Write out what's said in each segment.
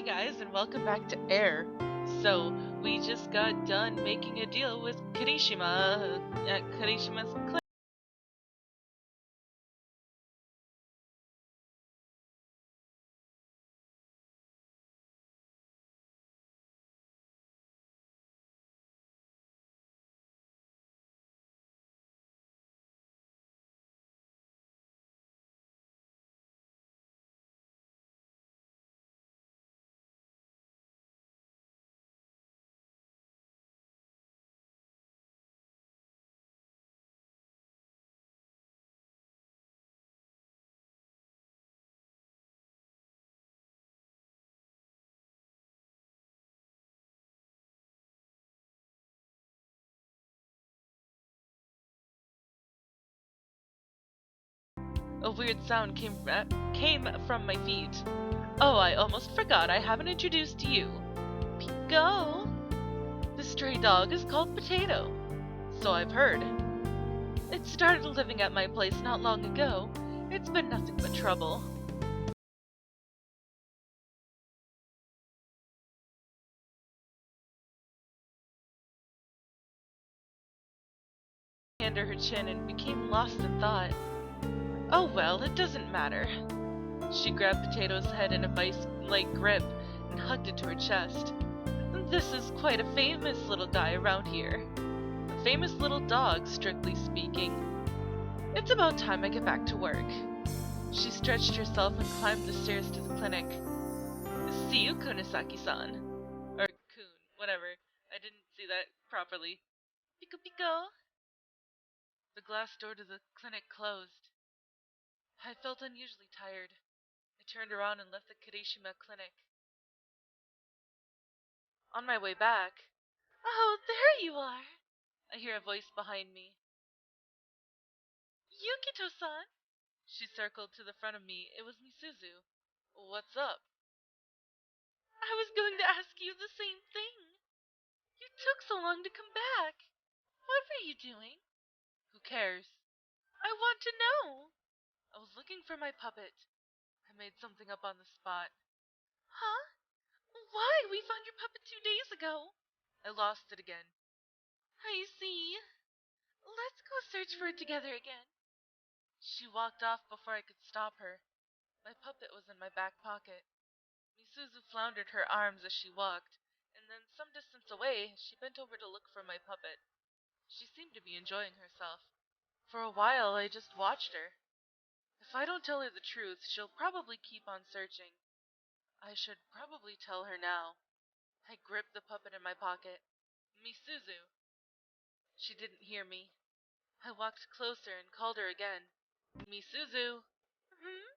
guys, and welcome back to Air. So, we just got done making a deal with Kirishima at Kirishima's clinic. A weird sound came from my feet. Oh, I almost forgot I haven't introduced you. Pico! The stray dog is called Potato. So I've heard. It started living at my place not long ago. It's been nothing but trouble. Under her chin and became lost in thought. Oh well, it doesn't matter. She grabbed Potato's head in a vice-like grip and hugged it to her chest. This is quite a famous little guy around here. A famous little dog, strictly speaking. It's about time I get back to work. She stretched herself and climbed the stairs to the clinic. See you, Kunisaki-san. Or Kun, whatever. I didn't see that properly. Pico pico. The glass door to the clinic closed. I felt unusually tired. I turned around and left the Kirishima clinic. On my way back, oh, there you are! I hear a voice behind me. Yukito-san! She circled to the front of me. It was Misuzu. What's up? I was going to ask you the same thing. You took so long to come back. What were you doing? Who cares? I want to know. I was looking for my puppet. I made something up on the spot. Huh? Why? We found your puppet 2 days ago. I lost it again. I see. Let's go search for it together again. She walked off before I could stop her. My puppet was in my back pocket. Misuzu floundered her arms as she walked, and then some distance away, she bent over to look for my puppet. She seemed to be enjoying herself. For a while, I just watched her. If I don't tell her the truth, she'll probably keep on searching. I should probably tell her now. I gripped the puppet in my pocket. Misuzu! She didn't hear me. I walked closer and called her again. Misuzu! Hmm?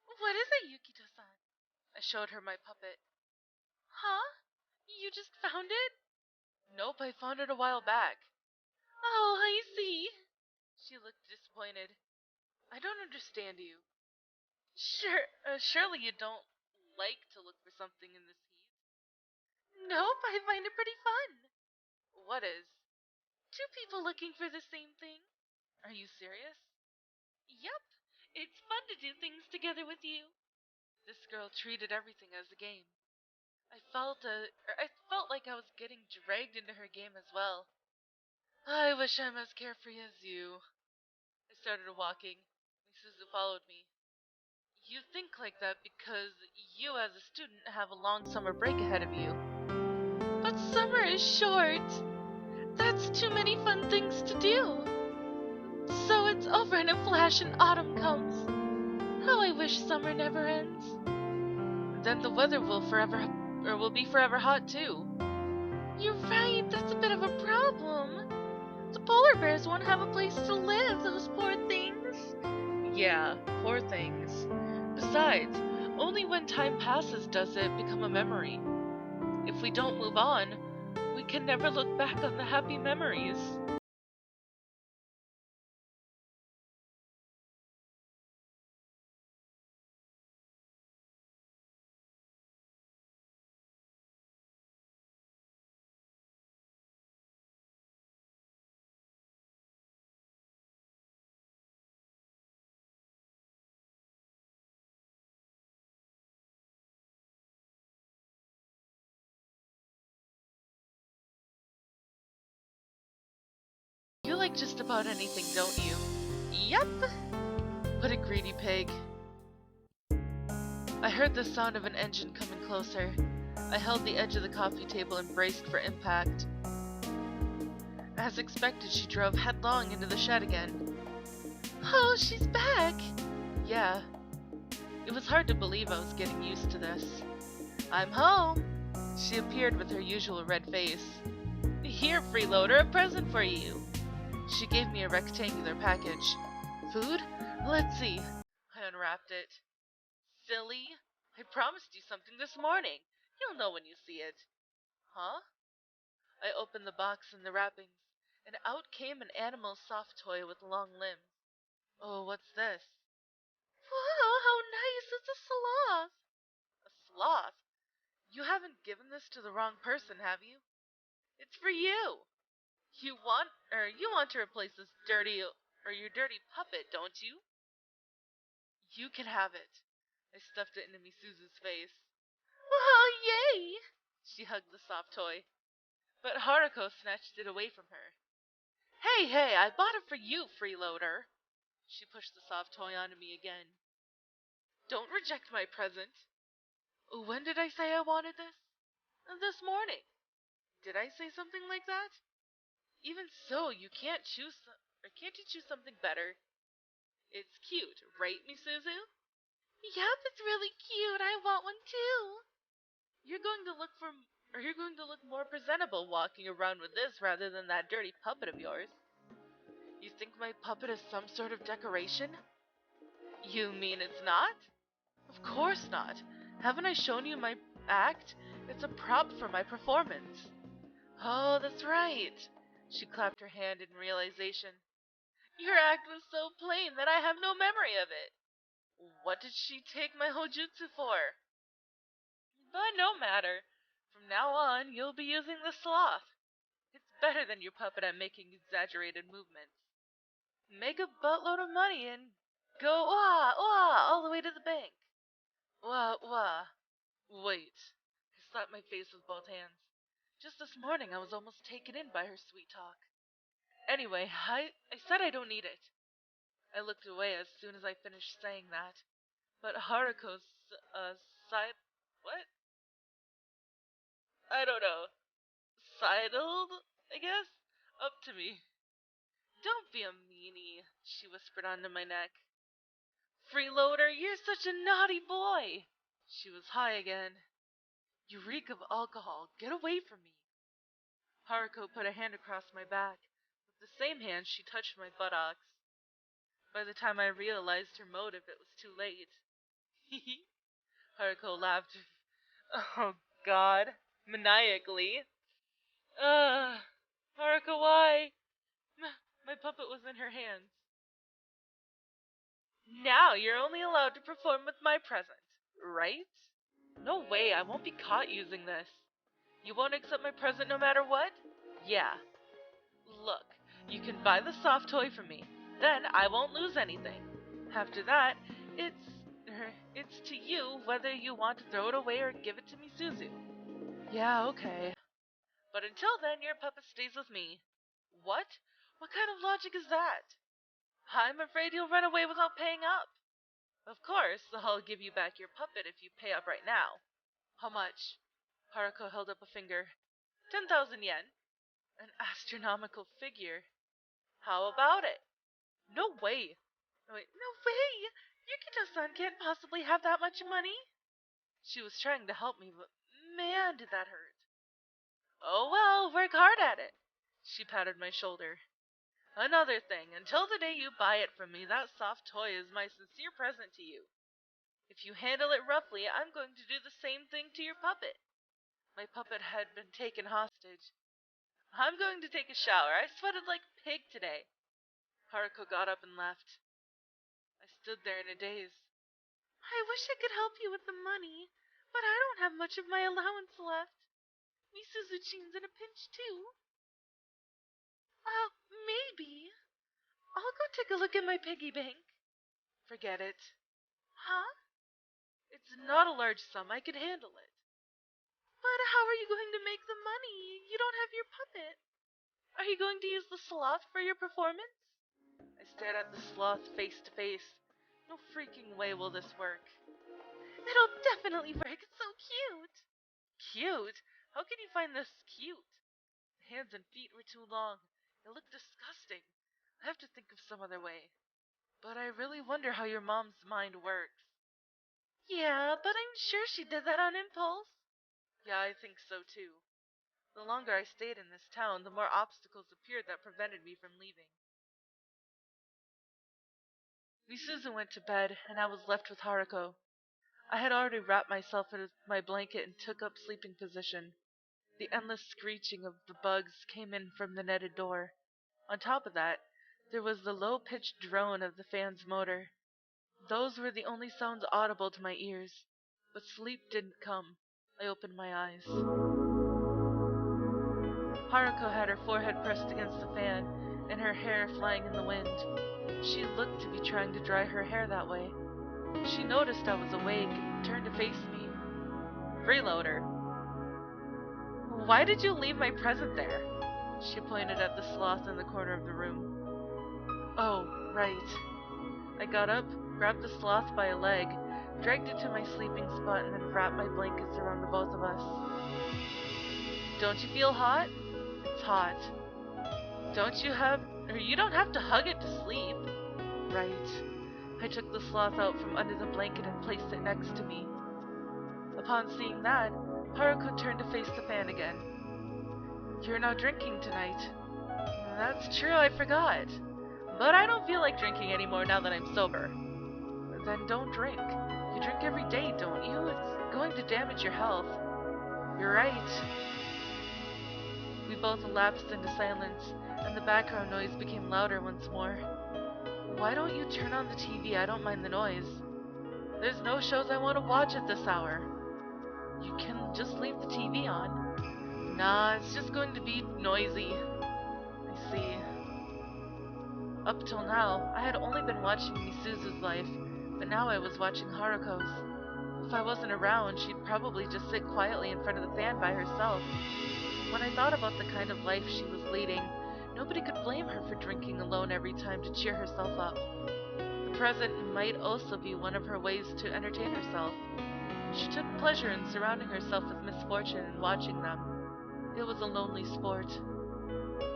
What is it, Yukito-san? I showed her my puppet. Huh? You just found it? Nope, I found it a while back. Oh, I see. She looked disappointed. I don't understand you. Surely you don't like to look for something in this heat. Nope, I find it pretty fun. What is? Two people looking for the same thing. Are you serious? Yup. It's fun to do things together with you. This girl treated everything as a game. I felt like I was getting dragged into her game as well. I wish I'm as carefree as you. I started walking. Misuzu followed me. You think like that because you as a student have a long summer break ahead of you. But summer is short. That's too many fun things to do. So it's over in a flash and autumn comes. How I wish summer never ends. Then the weather will be forever hot too. You're right, that's a bit of a problem. The polar bears won't have a place to live, those poor things. Yeah, poor things. Besides, only when time passes does it become a memory. If we don't move on, we can never look back on the happy memories. like just about anything, don't you? Yep. What a greedy pig. I heard the sound of an engine coming closer. I held the edge of the coffee table and braced for impact. As expected, she drove headlong into the shed again. Oh, she's back. Yeah. It was hard to believe I was getting used to this. I'm home. She appeared with her usual red face. Here, freeloader, a present for you. She gave me a rectangular package. Food? Let's see. I unwrapped it. Silly. I promised you something this morning. You'll know when you see it. Huh? I opened the box and the wrappings, and out came an animal soft toy with long limbs. Oh, what's this? Wow, how nice! It's a sloth. A sloth? You haven't given this to the wrong person, have you? It's for you. You want to replace this your dirty puppet, don't you? You can have it. I stuffed it into Misuzu's face. Wow, yay! She hugged the soft toy. But Haruko snatched it away from her. Hey, I bought it for you, freeloader. She pushed the soft toy onto me again. Don't reject my present. When did I say I wanted this? This morning. Did I say something like that? Even so, can't you choose something better? It's cute, right, Misuzu? Yep, it's really cute. I want one too. You're going to look more presentable walking around with this rather than that dirty puppet of yours. You think my puppet is some sort of decoration? You mean it's not? Of course not. Haven't I shown you my act? It's a prop for my performance. Oh, that's right. She clapped her hand in realization. Your act was so plain that I have no memory of it. What did she take my hojutsu for? But no matter. From now on, you'll be using the sloth. It's better than your puppet at making exaggerated movements. Make a buttload of money and go all the way to the bank. Wah. Wait. I slapped my face with both hands. Just this morning I was almost taken in by her sweet talk. Anyway, I said I don't need it. I looked away as soon as I finished saying that. But Haruko's, side... What? I don't know. Sidled, I guess? Up to me. Don't be a meanie, she whispered onto my neck. Freeloader, you're such a naughty boy. She was high again. You reek of alcohol. Get away from me. Haruko put a hand across my back. With the same hand, she touched my buttocks. By the time I realized her motive, it was too late. Haruko laughed. Oh, God. Maniacally. Haruko, why? My puppet was in her hands. Now you're only allowed to perform with my present, right? No way, I won't be caught using this. You won't accept my present no matter what? Yeah. Look, you can buy the soft toy from me. Then I won't lose anything. After that, it's to you whether you want to throw it away or give it to Misuzu. Yeah, okay. But until then, your puppet stays with me. What? What kind of logic is that? I'm afraid you'll run away without paying up. Of course, I'll give you back your puppet if you pay up right now. How much? Haruko held up a finger. 10,000 yen. An astronomical figure. How about it? No way. Wait, no way! Yukito-san can't possibly have that much money. She was trying to help me, but man, did that hurt. Oh well, work hard at it. She patted my shoulder. Another thing, until the day you buy it from me, that soft toy is my sincere present to you. If you handle it roughly, I'm going to do the same thing to your puppet. My puppet had been taken hostage. I'm going to take a shower. I sweated like a pig today. Haruko got up and left. I stood there in a daze. I wish I could help you with the money, but I don't have much of my allowance left. Misuzu-chan's in a pinch too. Maybe. I'll go take a look at my piggy bank. Forget it. Huh? It's not a large sum. I can handle it. But how are you going to make the money? You don't have your puppet. Are you going to use the sloth for your performance? I stared at the sloth face to face. No freaking way will this work. It'll definitely work. It's so cute. Cute? How can you find this cute? The hands and feet were too long. It looked disgusting. I have to think of some other way. But I really wonder how your mom's mind works. Yeah, but I'm sure she did that on impulse. Yeah, I think so too. The longer I stayed in this town, the more obstacles appeared that prevented me from leaving. Misuzu went to bed, and I was left with Haruko. I had already wrapped myself in my blanket and took up sleeping position. The endless screeching of the bugs came in from the netted door. On top of that, there was the low-pitched drone of the fan's motor. Those were the only sounds audible to my ears. But sleep didn't come. I opened my eyes. Haruko had her forehead pressed against the fan, and her hair flying in the wind. She looked to be trying to dry her hair that way. She noticed I was awake and turned to face me. Freeloader, why did you leave my present there? She pointed at the sloth in the corner of the room. Oh, right. I got up, grabbed the sloth by a leg, dragged it to my sleeping spot, and then wrapped my blankets around the both of us. Don't you feel hot? It's hot. You don't have to hug it to sleep. Right. I took the sloth out from under the blanket and placed it next to me. Upon seeing that, Haruko turned to face the fan again. You're not drinking tonight. That's true, I forgot. But I don't feel like drinking anymore now that I'm sober. Then don't drink. You drink every day, don't you? It's going to damage your health. You're right. We both lapsed into silence, and the background noise became louder once more. Why don't you turn on the TV? I don't mind the noise. There's no shows I want to watch at this hour. You can just leave the TV on. Nah, it's just going to be noisy. I see. Up till now, I had only been watching Misuzu's life, but now I was watching Haruko's. If I wasn't around, she'd probably just sit quietly in front of the fan by herself. When I thought about the kind of life she was leading, nobody could blame her for drinking alone every time to cheer herself up. The present might also be one of her ways to entertain herself. She took pleasure in surrounding herself with misfortune and watching them. It was a lonely sport.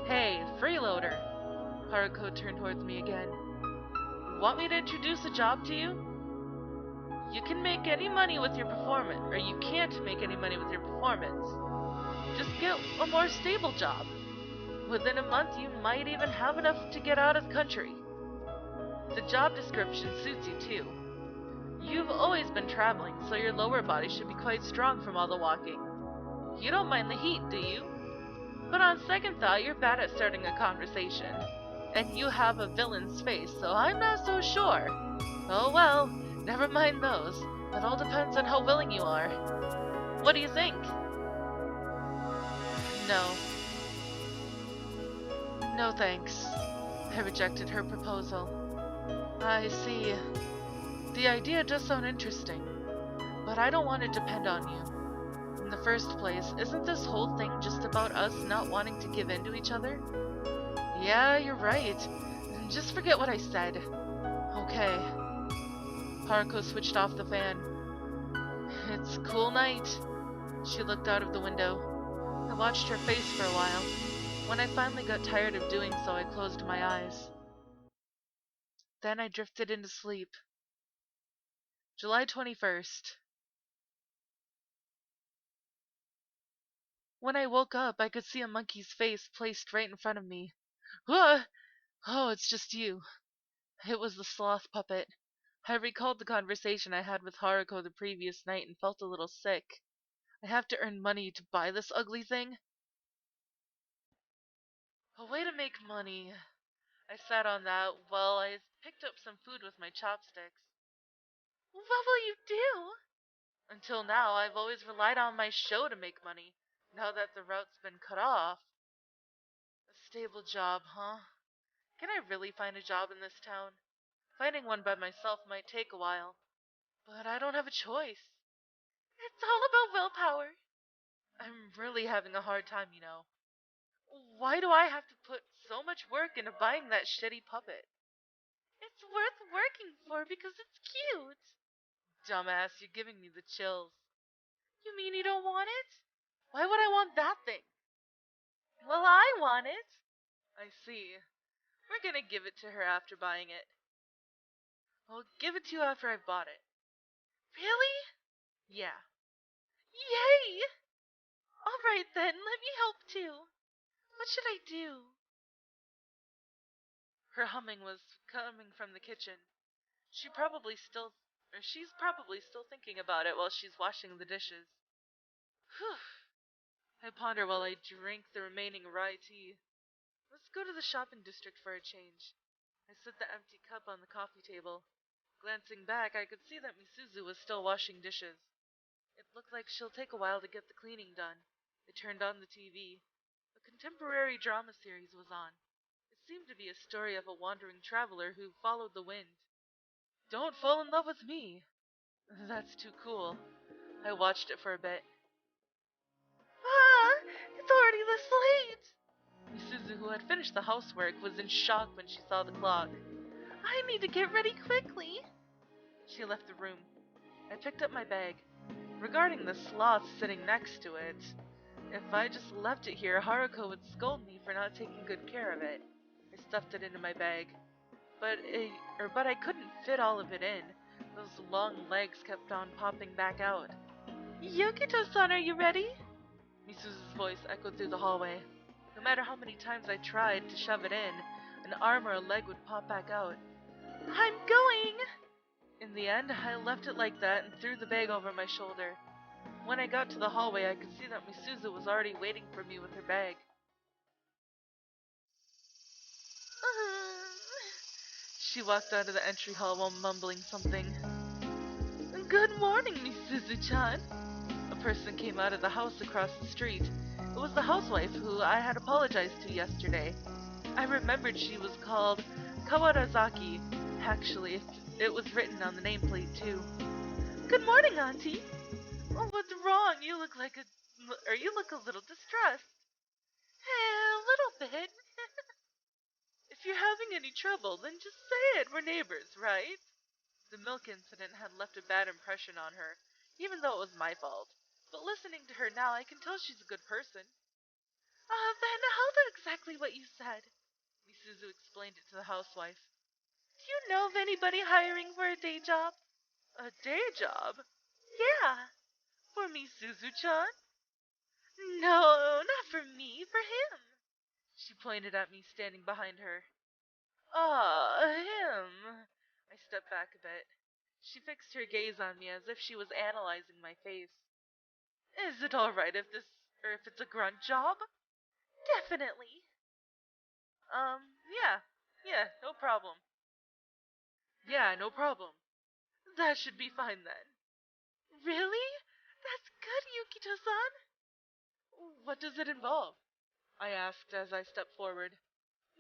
Hey, freeloader! Haruko turned towards me again. Want me to introduce a job to you? You can make any money with your performance, or you can't make any money with your performance. Just get a more stable job. Within a month, you might even have enough to get out of the country. The job description suits you too. You've always been traveling, so your lower body should be quite strong from all the walking. You don't mind the heat, do you? But on second thought, you're bad at starting a conversation. And you have a villain's face, so I'm not so sure. Oh well, never mind those. It all depends on how willing you are. What do you think? No. No thanks. I rejected her proposal. I see. The idea does sound interesting, but I don't want to depend on you. In the first place, isn't this whole thing just about us not wanting to give in to each other? Yeah, you're right. Just forget what I said. Okay. Haruko switched off the fan. It's a cool night. She looked out of the window. I watched her face for a while. When I finally got tired of doing so, I closed my eyes. Then I drifted into sleep. July 21st. When I woke up, I could see a monkey's face placed right in front of me. Ah! Oh, it's just you. It was the sloth puppet. I recalled the conversation I had with Haruko the previous night and felt a little sick. I have to earn money to buy this ugly thing? A way to make money. I sat on that while I picked up some food with my chopsticks. What will you do? Until now, I've always relied on my show to make money. Now that the route's been cut off. A stable job, huh? Can I really find a job in this town? Finding one by myself might take a while. But I don't have a choice. It's all about willpower. I'm really having a hard time, you know. Why do I have to put so much work into buying that shitty puppet? It's worth working for because it's cute. Dumbass, you're giving me the chills. You mean you don't want it? Why would I want that thing? Well, I want it. I see. We're gonna give it to her after buying it. I'll give it to you after I've bought it. Really? Yeah. Yay! Alright then, let me help too. What should I do? Her humming was coming from the kitchen. She's probably still thinking about it while she's washing the dishes. Whew. I ponder while I drink the remaining rye tea. Let's go to the shopping district for a change. I set the empty cup on the coffee table. Glancing back, I could see that Misuzu was still washing dishes. It looked like she'll take a while to get the cleaning done. I turned on the TV. A contemporary drama series was on. It seemed to be a story of a wandering traveler who followed the wind. Don't fall in love with me. That's too cool. I watched it for a bit. Ah! It's already this late! Misuzu, who had finished the housework, was in shock when she saw the clock. I need to get ready quickly. She left the room. I picked up my bag. Regarding the sloth sitting next to it, if I just left it here, Haruko would scold me for not taking good care of it. I stuffed it into my bag. But I couldn't fit all of it in. Those long legs kept on popping back out. Yukito-san, are you ready? Misuzu's voice echoed through the hallway. No matter how many times I tried to shove it in, an arm or a leg would pop back out. I'm going! In the end, I left it like that and threw the bag over my shoulder. When I got to the hallway, I could see that Misuzu was already waiting for me with her bag. She walked out of the entry hall while mumbling something. Good morning, Misuzu-chan. A person came out of the house across the street. It was the housewife who I had apologized to yesterday. I remembered she was called Kawarazaki. Actually, it was written on the nameplate, too. Good morning, Auntie. Oh, what's wrong? You look a little distressed. A little bit. If you're having any trouble, then just say it. We're neighbors, right? The milk incident had left a bad impression on her, even though it was my fault. But listening to her now, I can tell she's a good person. Then I'll do exactly what you said. Misuzu explained it to the housewife. Do you know of anybody hiring for a day job? A day job? Yeah. For Misuzu-chan? No, not for me, for him. She pointed at me standing behind her. Ah, him. I stepped back a bit. She fixed her gaze on me as if she was analyzing my face. Is it alright if it's a grunt job? Definitely. Yeah, no problem. Yeah, no problem. That should be fine then. Really? That's good, Yukito-san. What does it involve? I asked as I stepped forward.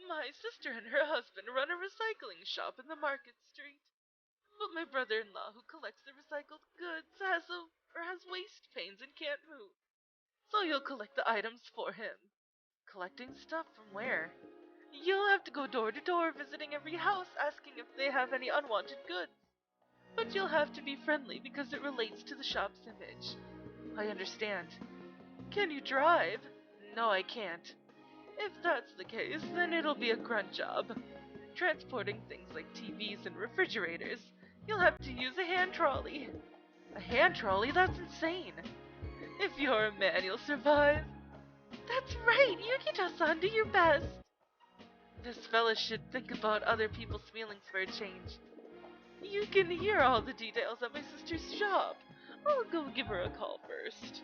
My sister and her husband run a recycling shop in the market street. But my brother-in-law, who collects the recycled goods, has waist pains and can't move. So you'll collect the items for him. Collecting stuff from where? You'll have to go door to door visiting every house asking if they have any unwanted goods. But you'll have to be friendly because it relates to the shop's image. I understand. Can you drive? No, I can't. If that's the case, then it'll be a grunt job. Transporting things like TVs and refrigerators. You'll have to use a hand trolley. A hand trolley? That's insane. If you're a man, you'll survive. That's right, Yukito-san, do your best. This fella should think about other people's feelings for a change. You can hear all the details at my sister's shop. I'll go give her a call first.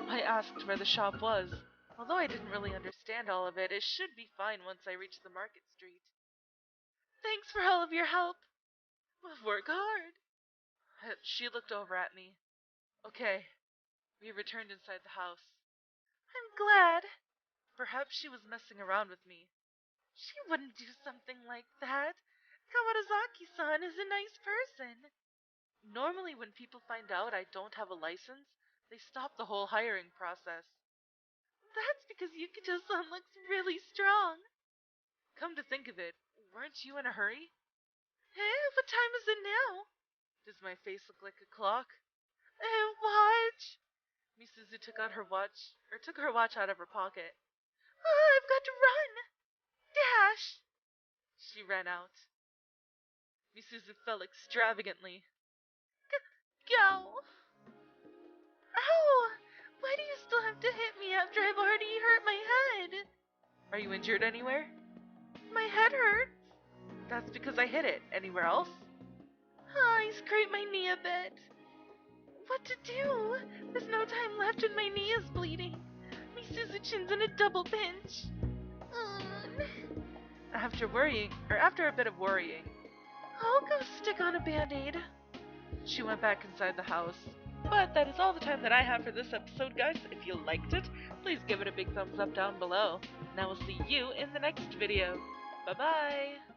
I asked where the shop was. Although I didn't really understand all of it, it should be fine once I reach the market street. Thanks for all of your help. Work hard. She looked over at me. Okay. We returned inside the house. I'm glad. Perhaps she was messing around with me. She wouldn't do something like that. Kawarazaki-san is a nice person. Normally when people find out I don't have a license, they stop the whole hiring process. That's because Yukito-san looks really strong. Come to think of it, weren't you in a hurry? What time is it now? Does my face look like a clock? Watch. Misuzu took her watch out of her pocket. I've got to run. Dash. She ran out. Misuzu fell extravagantly. Go. Ow! Why do you still have to hit me after I've already hurt my head? Are you injured anywhere? My head hurts. That's because I hit it. Anywhere else? I scraped my knee a bit. What to do? There's no time left and my knee is bleeding. Misuzu-chin's in a double pinch. After a bit of worrying, I'll go stick on a band-aid. she went back inside the house. But that is all the time that I have for this episode, guys. If you liked it, please give it a big thumbs up down below. And I will see you in the next video. Bye-bye!